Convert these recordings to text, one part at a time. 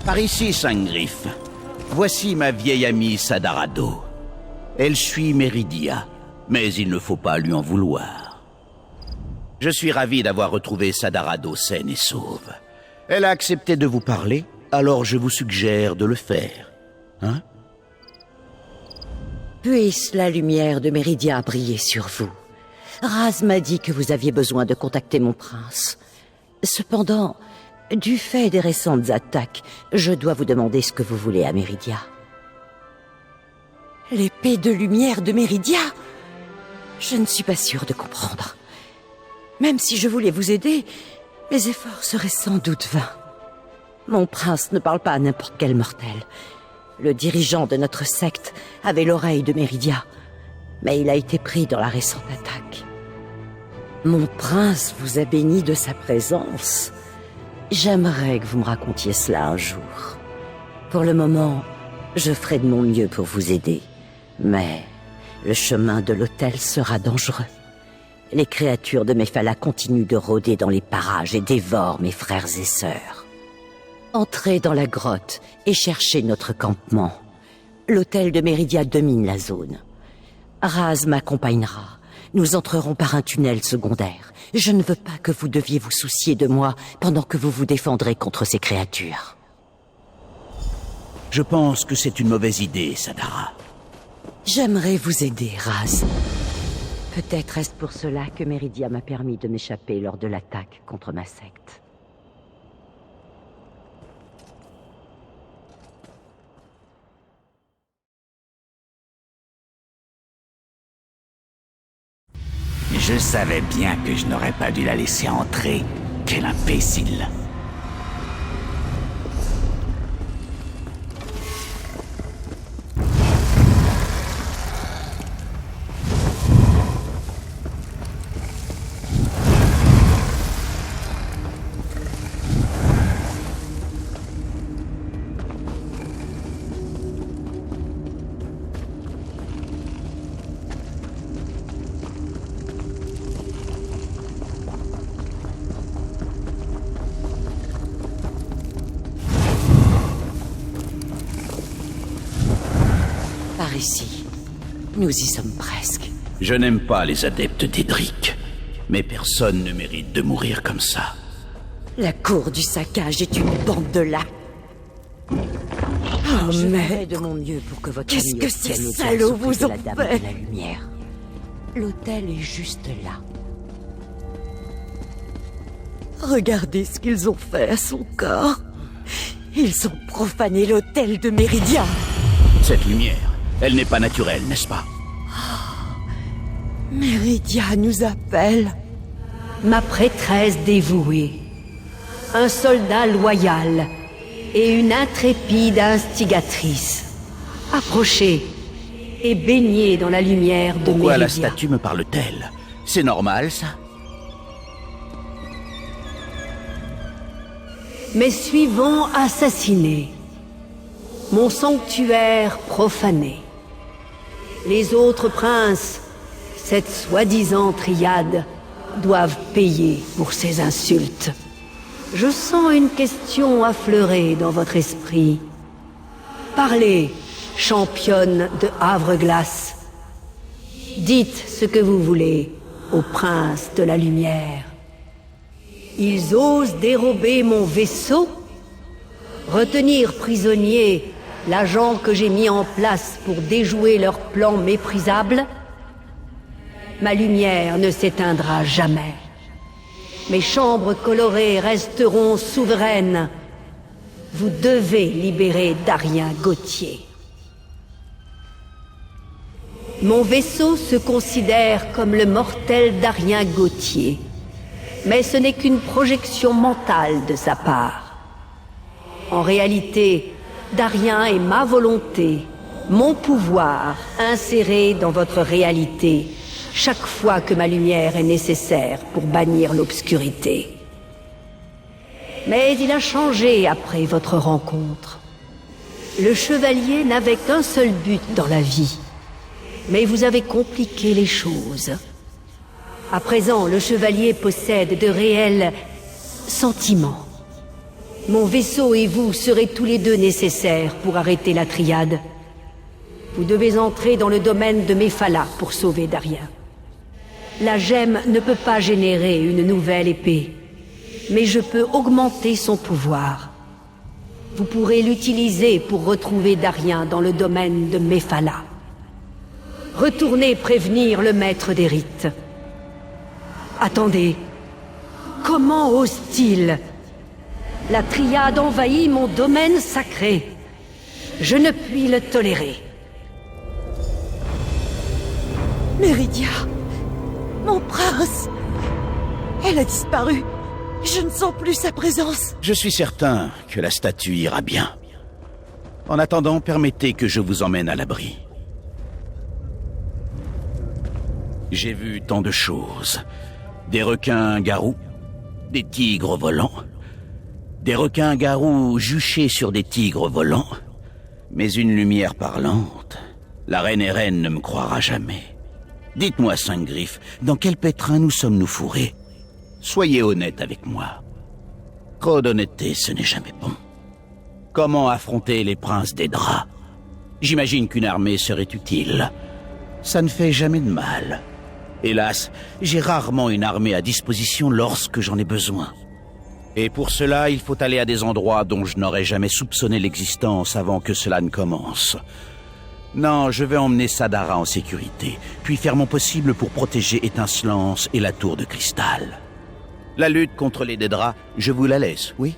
Par ici, Saint-Griff. Voici ma vieille amie Sadarado. Elle suit Meridia, mais il ne faut pas lui en vouloir. Je suis ravi d'avoir retrouvé Sadarado saine et sauve. Elle a accepté de vous parler, alors je vous suggère de le faire. Hein? Puisse la lumière de Meridia briller sur vous. Raz m'a dit que vous aviez besoin de contacter mon prince. Cependant, du fait des récentes attaques, je dois vous demander ce que vous voulez à Meridia. L'épée de lumière de Meridia? Je ne suis pas sûre de comprendre. Même si je voulais vous aider, mes efforts seraient sans doute vains. Mon prince ne parle pas à n'importe quel mortel. Le dirigeant de notre secte avait l'oreille de Meridia, mais il a été pris dans la récente attaque. Mon prince vous a béni de sa présence. J'aimerais que vous me racontiez cela un jour. Pour le moment, je ferai de mon mieux pour vous aider. Mais le chemin de l'autel sera dangereux. Les créatures de Mephala continuent de rôder dans les parages et dévorent mes frères et sœurs. Entrez dans la grotte et cherchez notre campement. L'autel de Meridia domine la zone. Raz m'accompagnera. Nous entrerons par un tunnel secondaire. Je ne veux pas que vous deviez vous soucier de moi pendant que vous vous défendrez contre ces créatures. Je pense que c'est une mauvaise idée, Sadara. J'aimerais vous aider, Raz. Peut-être est-ce pour cela que Meridia m'a permis de m'échapper lors de l'attaque contre ma secte. Je savais bien que je n'aurais pas dû la laisser entrer. Quel imbécile! Par ici, nous y sommes presque. Je n'aime pas les adeptes d'Edric, mais personne ne mérite de mourir comme ça. La cour du saccage est une bande de lâches. Oh, je ferai de mon mieux pour que votre Qu'est-ce ami que obtienne ces audience salauds auprès vous de ont la Dame fait de la Lumière. L'autel est juste là. Regardez ce qu'ils ont fait à son corps. Ils ont profané l'autel de Meridia. Cette lumière, elle n'est pas naturelle, n'est-ce pas? Meridia nous appelle. Ma prêtresse dévouée, un soldat loyal et une intrépide instigatrice. Approchez et baignez dans la lumière de Pourquoi la Meridia. statue me parle-t-elle? C'est normal, ça? Mes suivants assassinés, mon sanctuaire profané. Les autres princes, cette soi-disant triade, doivent payer pour ces insultes. Je sens une question affleurer dans votre esprit. Parlez, championne de Havre-Glace. Dites ce que vous voulez aux princes de la lumière. Ils osent dérober mon vaisseau, retenir prisonnier l'agent que j'ai mis en place pour déjouer leur plan méprisable. Ma lumière ne s'éteindra jamais. Mes chambres colorées resteront souveraines. Vous devez libérer Darien Gauthier. Mon vaisseau se considère comme le mortel Darien Gauthier. Mais ce n'est qu'une projection mentale de sa part. En réalité, Darien est ma volonté, mon pouvoir inséré dans votre réalité, chaque fois que ma lumière est nécessaire pour bannir l'obscurité. Mais il a changé après votre rencontre. Le chevalier n'avait qu'un seul but dans la vie, mais vous avez compliqué les choses. À présent, le chevalier possède de réels sentiments. Mon vaisseau et vous serez tous les deux nécessaires pour arrêter la Triade. Vous devez entrer dans le domaine de Mephala pour sauver Darien. La gemme ne peut pas générer une nouvelle épée, mais je peux augmenter son pouvoir. Vous pourrez l'utiliser pour retrouver Darien dans le domaine de Mephala. Retournez prévenir le maître des rites. Attendez. Comment ose-t-il? La Triade envahit mon domaine sacré. Je ne puis le tolérer. Meridia, mon prince, elle a disparu. Je ne sens plus sa présence. Je suis certain que la statue ira bien. En attendant, permettez que je vous emmène à l'abri. J'ai vu tant de choses. Des requins-garous, des tigres volants, des requins-garous juchés sur des tigres volants. Mais une lumière parlante, la reine Eren ne me croira jamais. Dites-moi, Saint-Griff, dans quel pétrin nous sommes-nous fourrés? Soyez honnête avec moi. Trop d'honnêteté, ce n'est jamais bon. Comment affronter les princes des draps? J'imagine qu'une armée serait utile. Ça ne fait jamais de mal. Hélas, j'ai rarement une armée à disposition lorsque j'en ai besoin. Et pour cela, il faut aller à des endroits dont je n'aurais jamais soupçonné l'existence avant que cela ne commence. Non, je vais emmener Sadara en sécurité, puis faire mon possible pour protéger Étincelance et la tour de cristal. La lutte contre les Dédras, je vous la laisse, oui?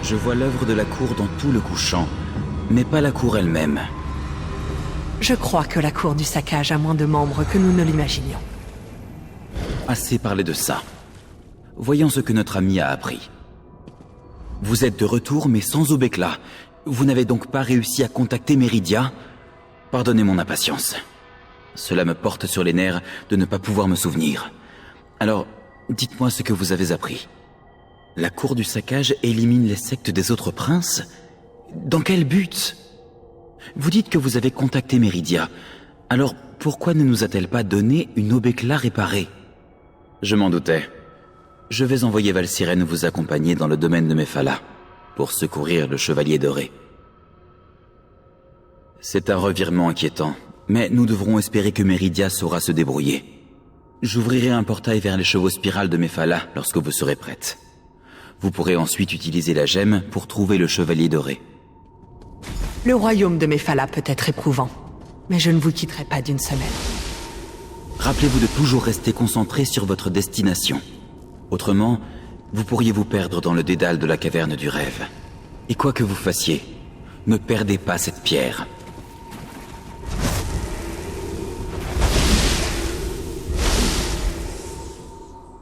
Je vois l'œuvre de la cour dans tout le couchant, mais pas la cour elle-même. Je crois que la cour du saccage a moins de membres que nous ne l'imaginions. Assez parlé de ça. Voyons ce que notre ami a appris. Vous êtes de retour, mais sans Obekla. Vous n'avez donc pas réussi à contacter Meridia? Pardonnez mon impatience. Cela me porte sur les nerfs de ne pas pouvoir me souvenir. Alors, dites-moi ce que vous avez appris. La cour du saccage élimine les sectes des autres princes? Dans quel but? Vous dites que vous avez contacté Meridia. Alors, pourquoi ne nous a-t-elle pas donné une Obekla réparée? Je m'en doutais. Je vais envoyer Valsirène vous accompagner dans le domaine de Mephala, pour secourir le chevalier doré. C'est un revirement inquiétant, mais nous devrons espérer que Meridia saura se débrouiller. J'ouvrirai un portail vers les chevaux spirales de Mephala lorsque vous serez prête. Vous pourrez ensuite utiliser la gemme pour trouver le chevalier doré. Le royaume de Mephala peut être éprouvant, mais je ne vous quitterai pas d'une semaine. Rappelez-vous de toujours rester concentré sur votre destination. Autrement, vous pourriez vous perdre dans le dédale de la caverne du rêve. Et quoi que vous fassiez, ne perdez pas cette pierre.